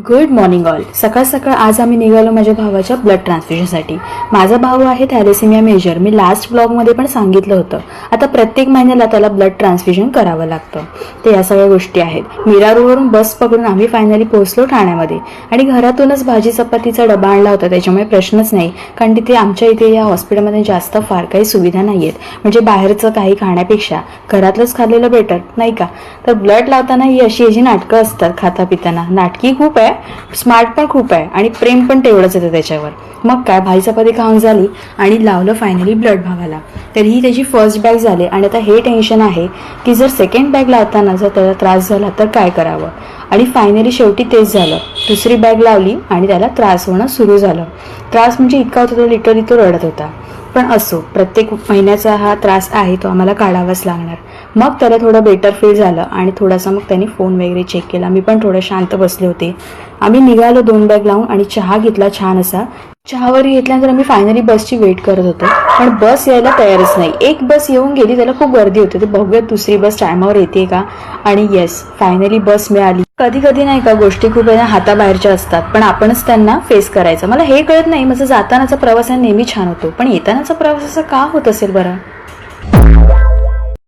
Good morning all. सकाळ सकाळ आज आम्ही निघालो माझ्या भावाच्या ब्लड ट्रान्सफ्युजनसाठी. माझा भाऊ आहे थॅलेसेमिया मेजर. मी लास्ट ब्लॉगमध्ये पण सांगितलं होतं. आता प्रत्येक महिन्याला त्याला ब्लड ट्रान्सफ्युजन करावं लागतं. ते या सगळ्या गोष्टी आहेत. मीरा रोडवरून बस पकडून आम्ही फायनली पोहोचलो ठाण्यामध्ये आणि घरातूनच भाजी चपातीचा डबा आणला होता. त्याच्यामुळे प्रश्नच नाही, कारण तिथे आमच्या इथे या हॉस्पिटलमध्ये जास्त फार काही सुविधा नाही आहेत. म्हणजे बाहेरचं काही खाण्यापेक्षा घरातलंच खाल्लेलं बेटर, नाही का? तर ब्लड लावताना ही अशी नाटकं असतात. खाता पिताना नाटकी खूप आहे, स्मार्ट पण खूप आहे आणि प्रेम पण तेवढंच येतं त्याच्यावर. मग काय, भाजी चपाती खाऊन झाली आणि लावलं फायनली ब्लड भावाला. तर ही त्याची फर्स्ट बॅग झाली आणि आता हे टेन्शन आहे की जर सेकंड बॅग लावताना जर त्याला त्रास झाला तर काय करावं. आणि फायनली शेवटी तेच झालं. दुसरी बॅग लावली आणि त्याला त्रास होणं सुरू झालं. त्रास म्हणजे इतका होता, तो लिटरली तो रडत होता. पण असो, प्रत्येक महिन्याचा हा त्रास आहे, तो आम्हाला काढावाच लागणार. मग त्याला थोडं बेटर फील झालं आणि थोडासा मग त्याने फोन वगैरे चेक केला. मी पण थोडं शांत बसले होते. आम्ही निघालो 2 बॅग लावून आणि चहा घेतला छान असा. चहावर घेतल्यानंतर आम्ही फायनली बसची वेट करत होतो, पण बस यायला तयारच नाही. एक बस येऊन गेली, त्याला खूप गर्दी होती. तर बघूयात दुसरी बस टायमावर येते का. आणि येस, फायनली बस मिळाली. कधी कधी नाही का, गोष्टी खूप हाताबाहेरच्या असतात, पण आपणच त्यांना फेस करायचं. मला हे कळत नाही, माझा जातानाचा प्रवास नेहमी छान होतो, पण येतानाचा प्रवास असा का होत असेल बरं.